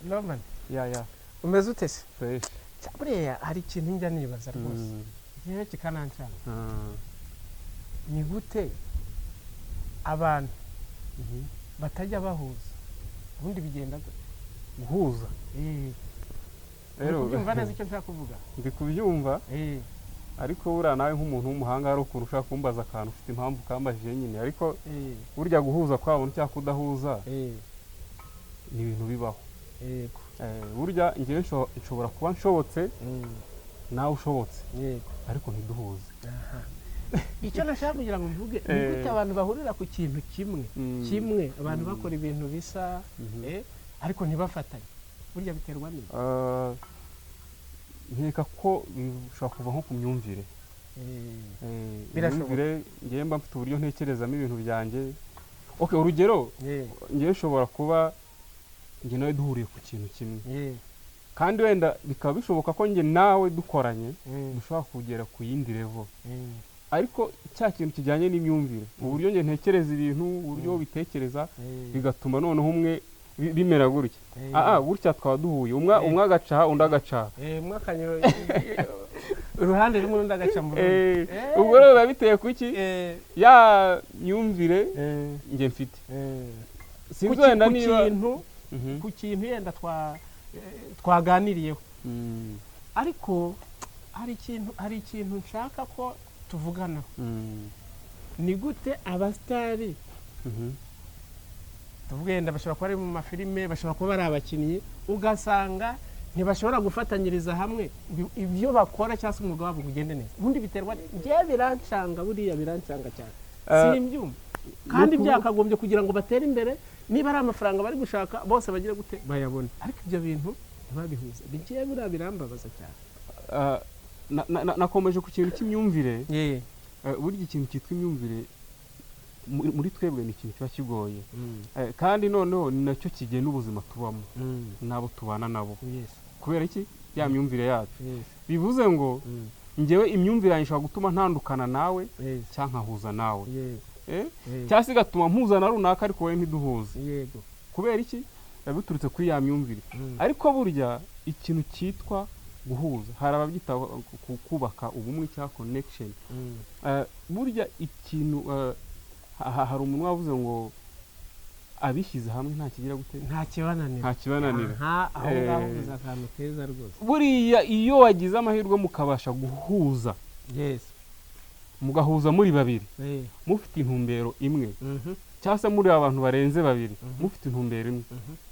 Norman ya umeze ute se fresh buriya hari ikintu njya nibaza rwose igihe kikanancana ni gute abantu batajya bahuza ubundi bigenda guhuza rero byumva neza icyo nshaka kuvuga ndi kubyumva ariko buriya nawe nk'umuntu w'umuhanga hari ukuntu ushaka kumbaza akantu ufite impamvu kambajije nyine ariko burya guhuza kwabo cyangwa kudahuza ni ibintu bibaho burya njyewe nshobora kuba nshobotse nawe ushobotse ariko ntiduhuze icyo nashaka kugira ngo mvuge ni gute abantu bahurira ku kintu kimwe abantu bakora ibintu bisa ariko ntibafatanye burya biterwa n'iki nkeka ko bishobora kuva nko ku myumvire imyumvire ngewe mba mfite uburyo ntekerezamo ibintu byanjye urugero ngewe nshobora kuba njye nawe duhuriye ku kintu kimwe kandi wenda bikaba bishoboka ko njye nawe dukoranye dushobora kugera ku yindi level ariko cya kintu kijyanye n'imyumvire uburyo njye ntekereza ibintu uburyo bitekereza bigatuma noneho umwe bimera gutya gutya twaba duhuye umwe agaca undi agaca umwe akanyura uruhande rumwe undi agaca mu rundi ubwo rero biba biteye kuki ya myumvire njye mfite sinzi wenda niba ku kintu yenda twaganiriyeho ariko hari ikintu nshaka ko tuvugana ni gute abasitari tuvuge yenda bashobora kuba ari mu mafilime bashobora kuba ari abakinnyi ugasanga ntibashobora gufatanyiriza hamwe ibyo bakora cyangwa se umwuga wabo ugende neza ubundi biterwa njyewe birancanga buriya birancanga cyane simbyumva kandi byakagombye kugira ngo batere imbere niba ari amafaranga bari gushaka bose bagira gute bayabona ariko ibyo bintu ntibabihuze bigiye buriya birambabaza cyane nakomeje ku kintu cy'imyumvire burya ikintu cyitwa imyumvire muri twebwe ni ikintu kiba kigoye kandi noneho ni nacyo kigena ubuzima tubamo n'abo tubana nabo kubera iki ya myumvire yacu bivuze ngo njyewe imyumvire yanjye ishobora gutuma ntandukana nawe cyangwa nkahuza nawe cyangwa se igatuma mpuzana runaka ariko wowe ntiduhuze kubera iki biturutse kuri ya myumvire ariko burya ikintu cyitwa guhuza hari ababyita kubaka ubumwe cyangwa connection burya ikintu hari umuntu wavuze ngo abishyize hamwe nta kigira gute nta kibananira aho ngaho uvuze akantu keza rwose buriya iyo wagize amahirwe mukabasha guhuza mugahuza muri babiri mufite intumbero imwe cyangwa se muri abantu barenze babiri mufite intumbero imwe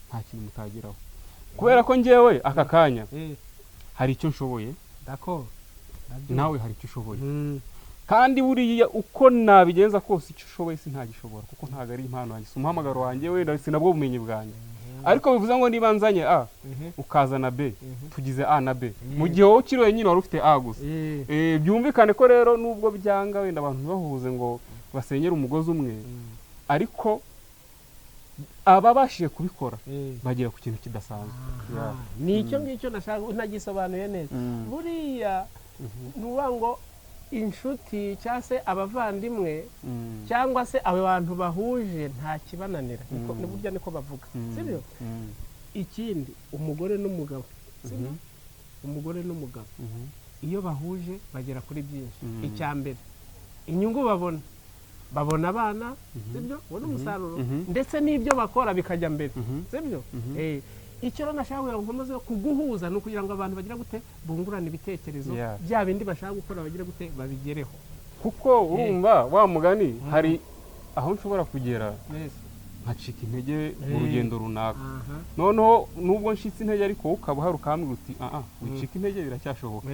nta kintu mutageraho kubera ko njyewe aka kanya hari icyo nshoboye nawe hari icyo ushoboye kandi buriya uko nabigenza kose icyo ushoboye ntagishobora kuko ntabwo ari impano yanjye si umuhamagaro wanjye wenda sinabwo bumenyi bwanjye ariko bivuze ngo niba nzanye A ukazana B tugize A na B mu gihe wowe ukiri wenyine wari ufite A gusa byumvikane ko rero nubwo byanga wenda abantu bahuze ngo basenyere umugozi umwe ariko ababashije kubikora bagera ku kintu kidasanzwe ni icyo ngicyo nagisobanuye neza buriya nuvuga ngo inshuti cyangwa se abavandimwe cyangwa se abo bantu bahuje nta kibananira ni burya niko bavuga sibyo ikindi umugore n'umugabo iyo bahuje bagera kuri byinshi icya mbere inyungu babona abana sibyo ubona umusaruro ndetse n'ibyo bakora bikajya mbere sibyo icyo nashaka kugira ngo nkomeze kuguhuza ni ukugira ngo abantu bagira gute bungurana ibitekerezo bya bindi bashaka gukora bagira gute babigereho kuko urumva wa mugani hari aho nshobora kugera nkacika intege mu rugendo runaka noneho nubwo nshitse intege ariko ukaba hari ukambwira uti wicika intege biracyashoboka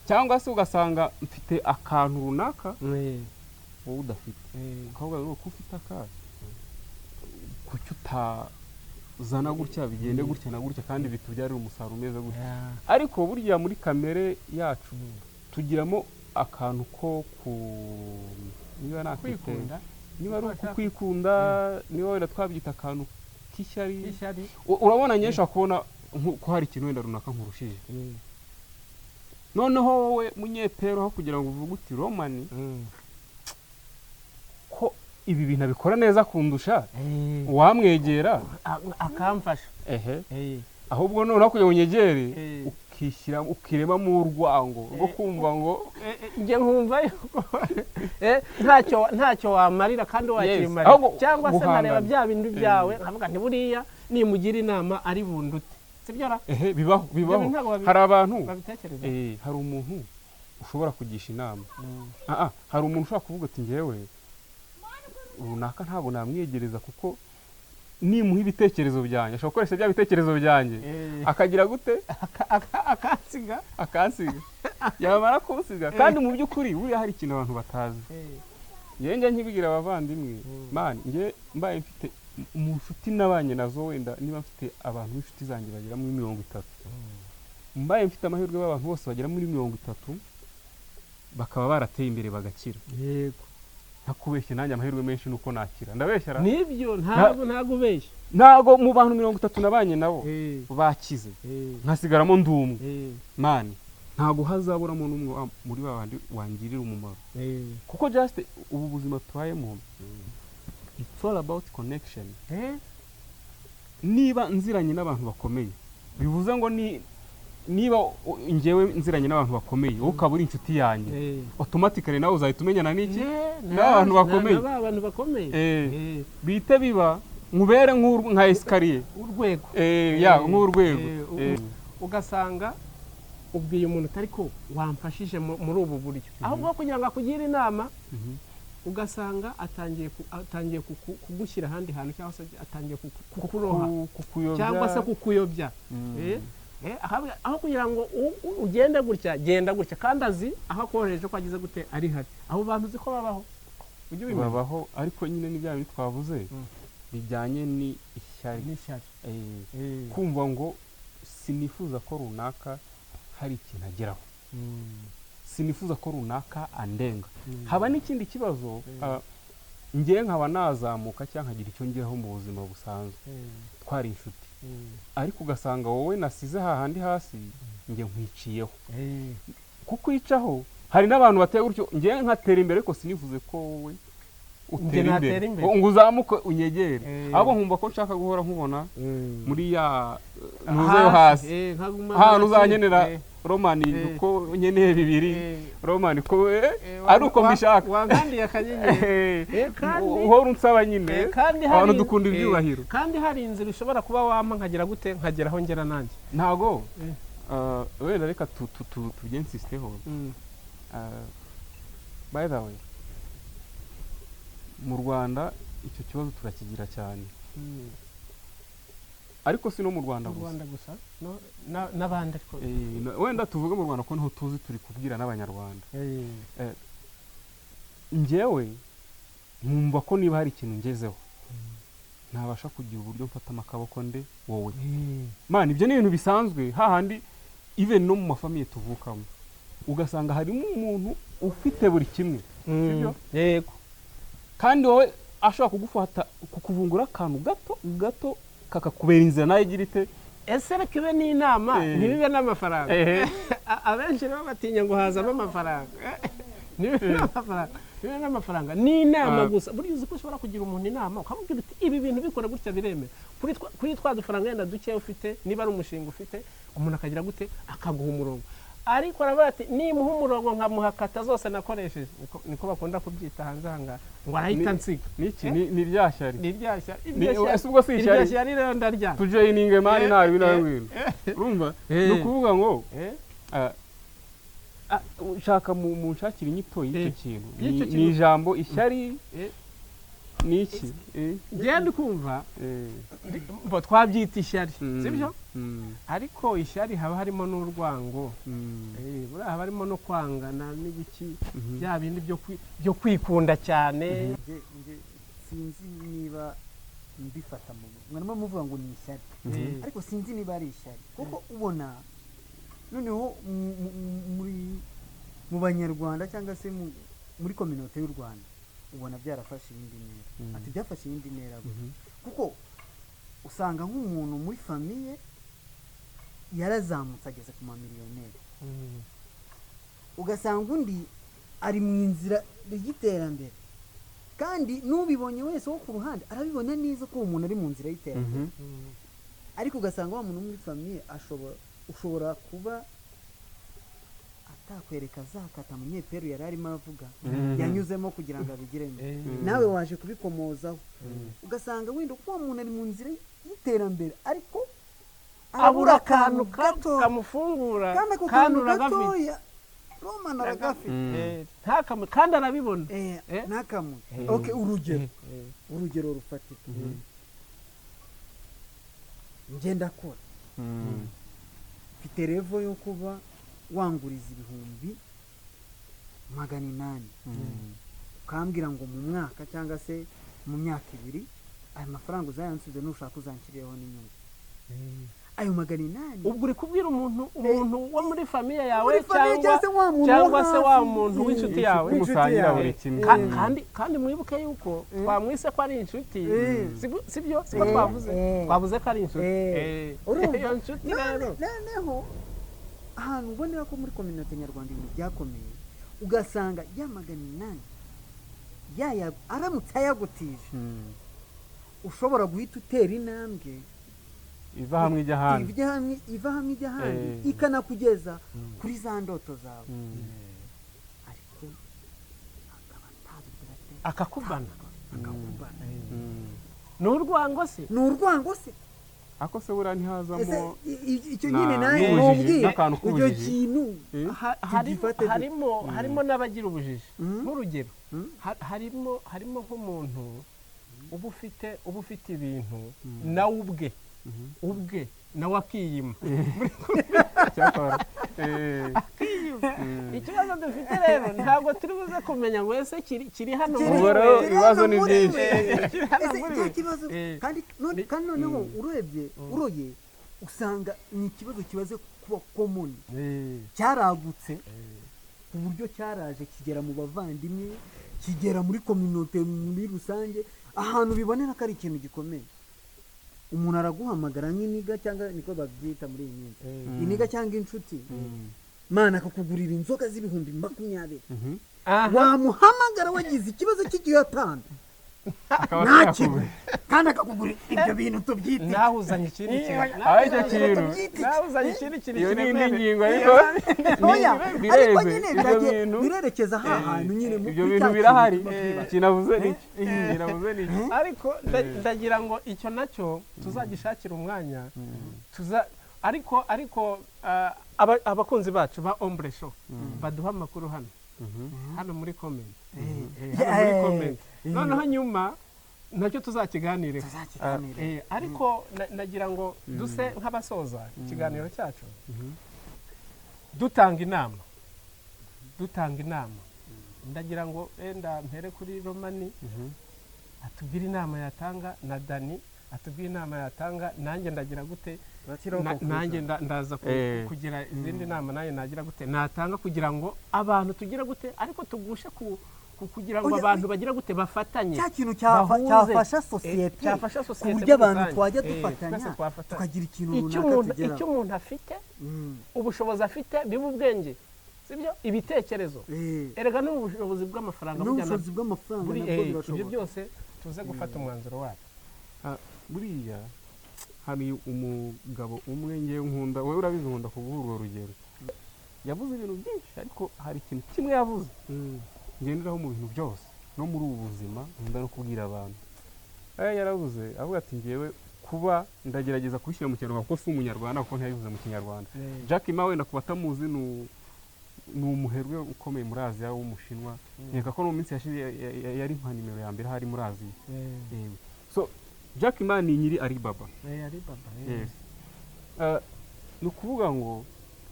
cyangwa se ugasanga mfite akantu runaka wowe udafite ukavuga ngo ko ufite akazi kuki zana gutya bigende gutya na gutya kandi bitubyarira umusaruro umeze gutya ariko burya muri kamere yacu tugiramo akantu ko niba nakwikunda niba ari ukwikunda niba wenda twabyita akantu k'ishyari urabona nyine ushobora kubona ko hari ikintu wenda runaka nkurushije noneho wowe munyepero aho kugira ngo uvuge uti Romani ko ibi bintu abikora neza kundusha wamwegera akamfasha ahubwo noneho kugira ngo unyegere ukishyira ukiremamo urwango rwo kumva ngo njye nkumva yuko ntacyo wamarira kandi wakimarira cyangwa se nkareba bya bindi byawe nkavuga nti buriya nimugira inama ari bundute sibyo ra bibaho hari abantu hari umuntu ushobora kugisha inama hari umuntu ushobora kuvuga ati njyewe runaka ntabwo namwiyegereza kuko nimuha ibitekerezo byanjye ashobora gukoresha bya bitekerezo byanjye akagira gute akansiga yamara kunsiga kandi mu by'ukuri buriya hari ikintu abantu batazi njye nkibigira abavandimwe mani njye mbaye mfite mu nshuti nabanye nazo wenda niba mfite abantu b'inshuti zanjye bagera muri 30 mbaye mfite amahirwe y'abantu bose bagera muri 30 bakaba barateye imbere bagakira yego ntakubeshye nanjye amahirwe menshi nuko nakira ndabeshyara nibyo ntago ubeshye ntago mu bantu 30 nabanye nabo bakize nkasigaramo ndumwe mani ntago hazaburamo n'umwe muri babandi wangirira umumaro kuko just ubu buzima tubayemo it's all about connection niba nziranye n'abantu bakomeye bivuze ngo niba njyewe nziranye n'abantu bakomeye wowe ukaba uri inshuti yanjye automatically nawe uzahita umenyana n'iki n'abantu bakomeye bite biba nkubere nka escalier urwego nk'urwego ugasanga ubwiye umuntu utari ko wamfashije muri ubu buryo ahubwo kugira ngo akugire inama ugasanga atangiye kugushyira ahandi hantu cyangwa se atangiye kukuroha cyangwa se kukuyobya aho kugira ngo ugende gutya genda gutya kandi azi aho akoresheje ko agize gute ari hari abo bantu uzi ko babaho ariko nyine n'ibya bintu twavuze bijyanye n'ishyari kumva ngo sinifuza ko runaka hari ikintu ageraho sinifuza ko runaka andenga haba n'ikindi kibazo ngiye nkaba nazamuka cyangwa nkagira icyo ngeraho mu buzima busanzwe twari inshuti ariko ugasanga wowe nasize hahandi hasi njye nkwiciyeho kukwicaho hari n'abantu bateye gutyo ngiye nkatera imbere ariko sinifuze ko wowe utera imbere ngo uzamuke unyegere abo nkumva ko nshaka guhora nkubona muri ya ntuze yo hasi ahantu uzanyenera romani uko nyeneye bibiri romani ko ari uko mbishaka wangandiye akanyenyeri uhora unsaba nyine abantu dukunda ibyubahiro kandi hari inzira ushobora kuba wampa nkagira gute nkageraho ngera nanjye ntago wenda reka tubyensisteho by the way mu Rwanda icyo kibazo turakigira cyane ariko si no mu Rwanda gusa n'abandi ariko wenda tuvuge mu Rwanda ko niho tuzi turi kubwira n'abanyarwanda njyewe nkumva ko niba hari ikintu ngezeho ntabasha kugira uburyo mfata amakaboko nde wowe man ibyo ni ibintu bisanzwe hahandi even no mu mafamiye tuvukamo ugasanga harimo umuntu ufite buri kimwe sibyo yego kandi wowe ashobora kugufata kukuvungura akantu gato kakakubera inzira nayo igira ite ese reka ibe n'inama ntibibe n'amafaranga abenshi rero batinya ngo hazamo amafaranga nibe n'amafaranga ni inama gusa buriya uzi ko ushobora kugira umuntu inama ukamubwira uti ibi bintu bikora gutya biremera kuri twa dufaranga yenda duke ufite niba ari umushinga ufite umuntu akagira gute akaguha umurongo ariko aravuga ati nimuha umurongo nkamuhakata zose nakoresheje niko bakunda kubyita hanze ahangaha ngo arahita nsiga ni ryashyari ese ubwo si ishyari rero ndarya tujoyininge mani nabi nawe urumva ni ukuvuga ngo ushaka mu nshakira inyito y'icyo kintu ni ijambo ishyari ni iki ngende kumva twabyita ishyari sibyo ariko ishyari haba harimo n'urwango haba harimo no kwangana n'ibiki bya bindi byo kwikunda cyane sinzi niba mbifata mwarimo muvuga ngo ni ishyari ariko sinzi niba ari ishyari kuko ubona noneho mu banyarwanda cyangwa se muri community y'u Rwanda ubona byarafashe iyindi ntera ati byafashe iyindi ntera kuko usanga nk'umuntu muri famiye yarazamutse ageze ku mamiliyoneri ugasanga undi ari mu inzira y'iterambere kandi n'ubibonye wese wo ku ruhande arabibona neza ko uwo muntu ari mu nzira y'iterambere ariko ugasanga wa muntu muri famiye ushobora kuba atakwereka zakata munyeperu yari arimo avuga yanyuzemo kugira ngo abigiremo nawe waje kubikomozaho ugasanga wenda ko uwo muntu ari mu nzira y'iterambere ariko abura akantu kamufungura kandi uragafite romana aragafite kandi arabibona ntakamwe urugero rufatika ngenda akora mfite revo yo kuba wanguriza 800 ukambwira ngo mu mwaka cyangwa se mu myaka 2 ayo mafaranga uzayansubize nushaka uzanshyiriyeho n'inyungu ayo 800 ubwo uri kubwira umuntu wo muri famiye yawe cyangwa se wa muntu w'inshuti yawe musangira buri kimwe kandi mwibuke yuko twamwise ko ari inshuti sibyo siko twavuze ko ari inshuti iyo nshuti rero noneho ahantu ubonera ko muri community nyarwanda ibintu byakomeye ugasanga ya 800 aramutse ayagutije ushobora guhita utera intambwe iva hamwe ijya ahandi ikanakugeza kuri za ndoto zawe ariko akakubana ni urwango se ako se buriya ntihazamo icyo nyine nawe mubwira icyo kintu harimo n'abagira ubujiji nk'urugero harimo nk'umuntu uba ufite ibintu nawe ubwe nawe akiyima ikibazo dufite rero ntabwo turi buze kumenya ngo ese kiri hano ibibazo ni byinshi kandi noneho uroye usanga ni ikibazo kibaze kuba komuni cyaragutse ku buryo cyaraje kigera mu bavandimwe kigera muri community muri rusange ahantu bibonera ko ari ikintu gikomeye umuntu araguhamagara nk'iniga cyangwa niko babyita muri iyi minsi iniga cyangwa inshuti mana akakugurira inzoga z'ibihumbi 20 wamuhamagara wagize ikibazo cy'igihotanda kandi akakugurira ibyo bintu tubyite nawuzanye ikindi kintu iyo ni indi ngingo ariko birerekeza ahantu nyine ibyo bintu birahari kinavuze n'iki ariko ndagira ngo icyo nacyo tuzagishakira umwanya ariko abakunzi bacu ba Ombre Show baduha amakuru hano muri comment noneho nyuma nacyo tuzakiganireho ariko nagira ngo duse nk'abasoza ikiganiro cyacu dutanga inama ndagira ngo wenda mpere kuri Romani atubwire inama yatanga na Dani atubwire inama yatanga nanjye ndagira gute nanjye ndaza kugira izindi nama nanjye nagira gute natanga kugira ngo abantu tugira gute ariko tugushe kugira ngo abantu bagira gute bafatanye cya kintu cyafasha societe kuburyo abantu twajya dufatanya tukagira ikintu runaka tugeraho icyo umuntu afite ubushobozi afite biba ubwenge sibyo ibitekerezo erega n'ubushobozi bw'amafaranga ibyo byose tuze gufata umwanzuro wacu buriya hari umugabo umwe ngewe nkunda wowe urabizi nkunda kuguha urwo rugero yavuze ibintu byinshi ariko hari ikintu kimwe yavuze ngenderaho mu bintu byose no muri ubu buzima nkunda no kubwira abantu yaravuze avuga ati ngewe kuba ndagerageza kubishyira mu kinyarwanda kuko si umunyarwanda kuko ntiyabivuze mu kinyarwanda Jack Ma wenda kuba atamuzi ni umuherwe ukomeye muri Aziya w'umushinwa nkeka ko no mu minsi yashize yari nka nimero ya mbere hari muri Aziya so Jack Ma ni nyiri Alibaba ni ukuvuga ngo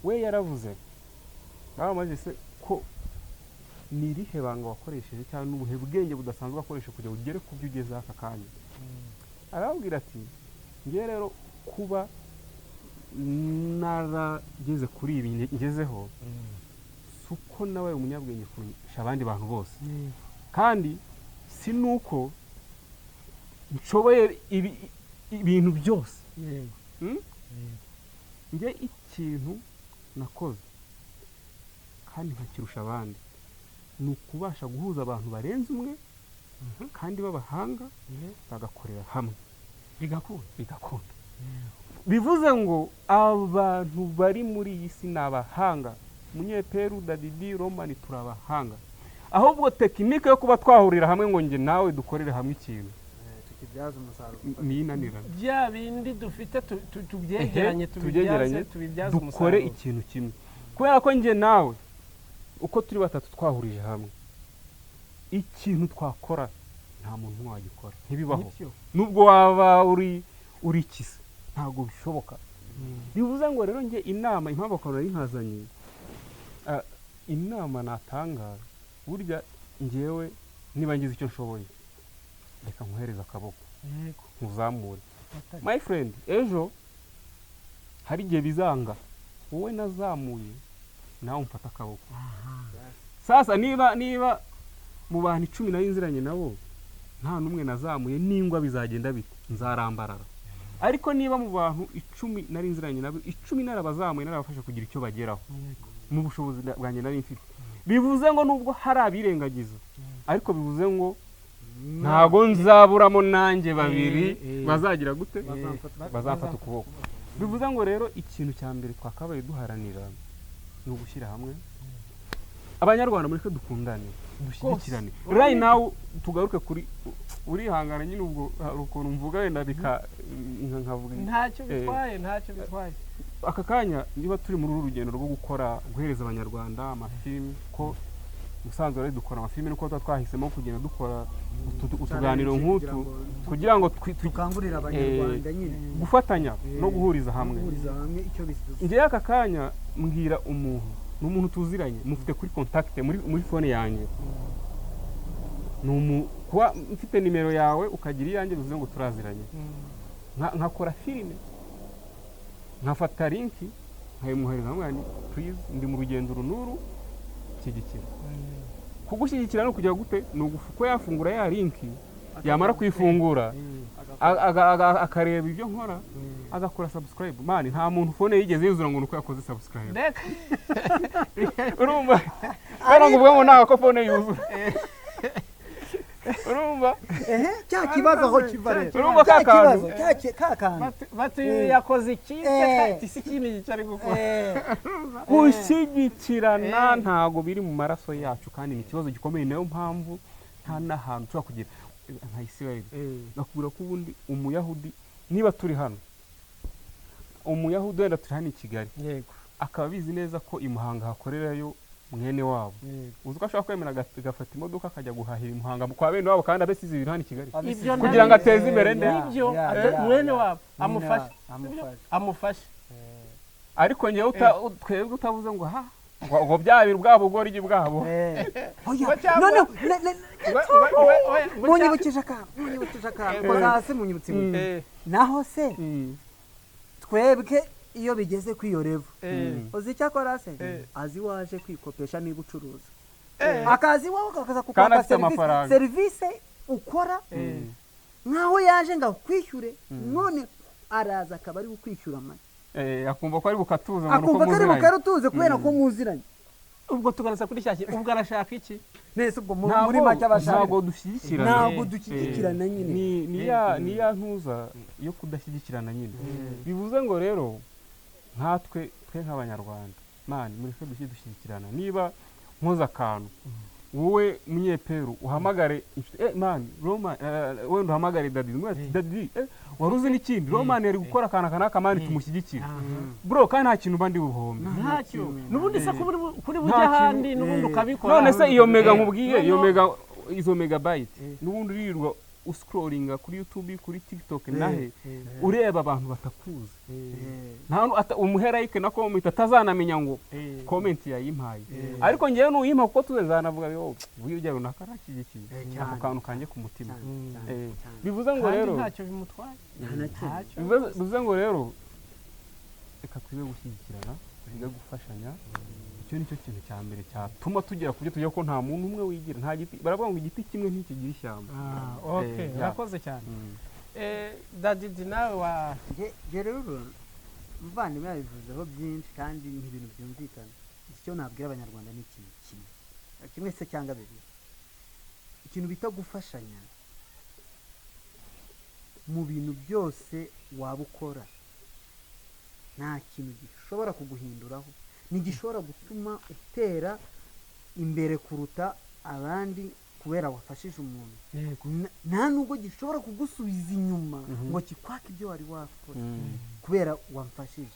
we yaravuze amaze se ko ni irihe banga wakoresheje cyangwa n'ubuhe bwenge budasanzwe wakoresheje kugira ngo ugere ku byo ugeze aka kanya arabwira ati ngewe rero kuba narageze kuri ibi ngezeho si uko nawe umunyabwenge kurusha abandi bantu bose kandi si nuko nshoboye ibintu byose nge ikintu nakoze kandi nkakirusha abandi ni ukubasha guhuza abantu barenze umwe kandi b'abahanga bagakorera hamwe bigakunda bivuze ngo abantu bari muri iyi si ni abahanga. Munyeperu, Daddy, Roman turabahanga, ahubwo tekinike yo kuba twahurira hamwe ngo njye nawe dukorere hamwe ikintu tukibyaza umusaruro ni inanirana. bya bindi dufite tubyegeranye tubibyaze umusaruro, dukore ikintu kimwe, kubera ko njye nawe uko turi batatu twahurije hamwe ikintu twakora nta muntu wagikora, ntibibaho. Nubwo waba uri kisa ntabwo bishoboka. Bivuze ngo rero njye inama, impamvu akora inkazanye inama natanga, burya njyewe niba ngize icyo nshoboye reka nkuhereza akaboko nkuzamure. My friend, ejo hari igihe bizanga wowe nazamuye nawe umfata akaboko. Sasa niba mu bantu 10 nayinziranye nabo nta numwe nazamuye, ningwa bizagenda bite? Nzarambarara. Ariko niba mu bantu 10 narinziranye nabo 10 narabazamuye, narabafasha kugira icyo bageraho mu bushobozi bwanjye nari mfite, bivuze ngo nubwo hari abirengagiza, ariko bivuze ngo ntago nzaburamo nanjye babiri bazagira gute, bazafata ukuboko. Bivuze ngo rero ikintu cya mbere twakabaye duharanira ni ugushyira hamwe abanyarwanda, muri ko dukundane dushyigikirane. Right now tugaruke kuri urihangana nyine, ubwo ukuntu mvuga wenda nkavuga ntacyo bitwaye. Aka kanya niba turi muri uru rugendo rwo gukora guhereza abanyarwanda amafilimi, ko usanzwe rero dukora amafilimi, nuko twahisemo kugenda dukora utuganiro nk'utu kugira ngo tukangurira abanyarwanda nyine gufatanya no guhuriza hamwe. icyo bivuze. Ngiye aka kanya mbwira n'umuntu tuziranye, mufite kuri contact muri phone yanjye, kuba mfite nimero yawe ukagira iyanjye, bivuze ngo turaziranye. Nkakora filime, nkafata linki nkayimuhereza mwani, please ndi mu rugendo runuru kigikira. Kugushyigikira no kujya gute, ni uko yafungura ya linki, yamara kuyifungura akareba ibyo nkora, agakora subscribe. Mani nta muntu phone yigeze yuzura ngo nuko yakoze subscribe. Urumva kandi ngo ubwo nta ko phone yuzura. Urumva cya kibazo aho kiva rero, urumva kakantu bati yakoze ikipe si kintu gicari gukora. Gushyigikirana ntago biri mu maraso yacu, kandi ni ikibazo gikomeye. Nayo mpamvu nta n'ahantu ushobora kugira nka Israel nakubwira ko ubundi umuyahudi, niba turi hano umuyahudi wenda turi hano i Kigali, akaba bizi neza ko i Muhanga hakorerayo mwene wabo, uzi ko ashobora kwemera agafata imodoka akajya guhahira i Muhanga kwa bene wabo, kandi abesize ibintu hano i Kigali kugira ngo ateze imbere n'ibyo mwene wabo amufashe. Ariko ngewe twebwe utavuze ngo ngo byabiri bwabo ubworigi bwabo. Munyibukije akantu hasi, munyibutse naho se twebwe iyo bigeze kw'iyo revo, uzi icyo akora se? Azi waje kwikopesha niba ucuruza, akazi wowe akaza kukwaka serivisi ukora, nkaho yaje ngo akwishyure, none araza akaba ari gukwishyura amani, akumva ko ari bukatuza, akumva ko ari bukarutuze kubera ko muziranye. Ubwo tugarasa kuri cyaki, ubwo arashaka iki? Nese ubwo muri make abashaka ntabwo dushyigikirana, ntabwo dushyigikirana nyine, ni ya ntuza yo kudashyigikirana nyine. Bivuze ngo rero nkatwe nk'abanyarwanda, mani muri twe dushyigikirana. Niba nkoze akantu, wowe munyeperu uhamagare mani Roma, wenda uhamagare Daddy, waruzi n'ikindi Roman yari gukora akantu kanaka, mani tumushyigikira bro, kandi nta kintu bandi buhombe, ntacyo. Nubundi se kuri bujya handi nubundi ukabikora. None se iyo mega nkubwiye, izo megabyte nubundi rirwa uscrollinga kuri YouTube, kuri TikTok, nahe ureba abantu batakuzi, nta umuhera like na comment atazanamenya ngo comment yayimpaye. Ariko ngewe n'uyimpa kuko tuzanavuga yo bw'ibyo runaka arakigikiye ako kantu kanje ku mutima. Bivuze ngo rero ntacyo bimutwaye, bivuze ngo rero reka twize gushyigikirana, twize gufashanya. Icyo nicyo kintu cya mbere cyatuma tugera ku byo tujya, ko nta muntu umwe wigira, nta giti, baravuga ngo igiti kimwe ntikigira ishyamba. Okay, urakoze cyane. Daddy nawe rero muvandimwe yabivuzeho byinshi kandi ni ibintu byumvikana. Icyo nabwira abanyarwanda ni ikintu kimwe se cyangwa bibiri. ikintu bita gufashanya mu bintu byose waba ukora nta kintu gishobora kuguhinduraho, ntigishobora gutuma utera imbere kuruta abandi kubera wafashije umuntu, nta nubwo gishobora kugusubiza inyuma ngo kikwake ibyo wari wakoze kubera wamfashije.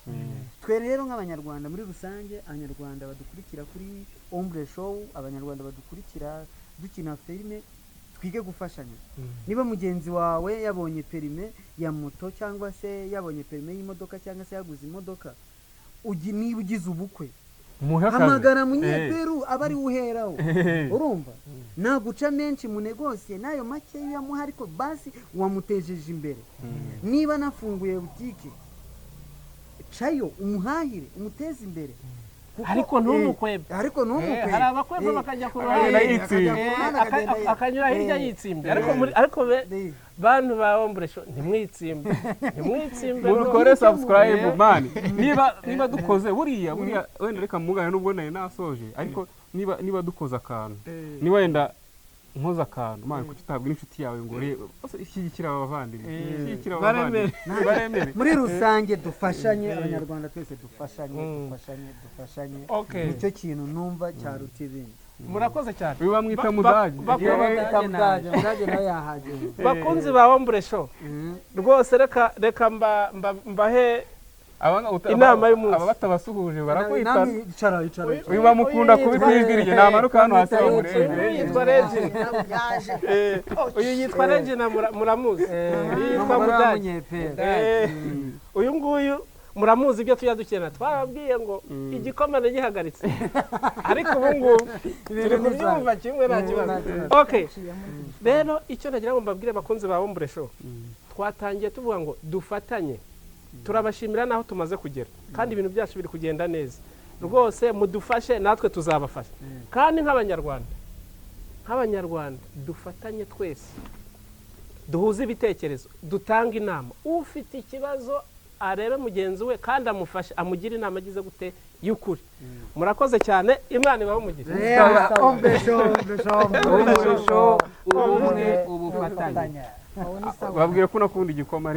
Twe rero nk'abanyarwanda muri rusange, abanyarwanda badukurikira kuri Ombre Show, abanyarwanda badukurikira dukina filime, twige gufashanya. Niba mugenzi wawe yabonye perime ya moto cyangwa se yabonye perime y'imodoka cyangwa se yaguze imodoka, niba ugize ubukwe hamagara munyeperu aba ari uheraho, urumva naguca menshi mu negosiye n'ayo make yamuha, ariko basi wamutejeje imbere. Niba nafunguye butike, cayo umuhahire umuteze imbere, ariko ntumukwebe, hari abakwebe bakajya ku ruhande akanyura hirya yitsimbe, ariko bantu ba Ombre Show ntimwitsimbe, mukore subscribe man. Niba dukoze buriya wenda reka mugane nubwo nari nasoje, ariko niba dukoze akantu, ni wenda nkoza akantu mwana, kuki utabwira inshuti yawe ngo ishyigikira abavandimwe, baremere. Muri rusange dufashanye, abanyarwanda twese dufashanye. Nicyo kintu numva cyaruta ibindi. Murakoze cyane. Uyu bamwita Mudage. Mudage nawe yahageze. Bakunzi ba Ombre Show, rwose reka mbahe inama y'umunsi. Aba batabasuhuje barakwita. Icara. Uyu bamukunda kubikwigira, namanuka hano hasi bamurebe. Yitwa Regine. Uyu yitwa Regine, muramuzi. Yitwa Mudage. Uyu nguyu muramuzi, ibyo tujya dukina twababwiye ngo igikomane gihagaritse, ariko ubu ngubu turi kubyumva kimwe nta kibazo. Okay, rero icyo nagira ngo mbabwire bakunzi ba Ombre Show, twatangiye tuvuga ngo dufatanye. Turabashimira naho tumaze kugera, kandi ibintu byacu biri kugenda neza rwose. Mudufashe natwe tuzabafasha, kandi nk'abanyarwanda dufatanye twese, duhuze ibitekerezo, dutanga inama. Ufite ikibazo arebe mugenzi we kandi amufashe, amugira inama agize gute y'ukuri. Murakoze cyane, Imana ibahe umugisha. Ombre Show, ubumwe, ubufatanye. Babwire ko unakunda igikoma.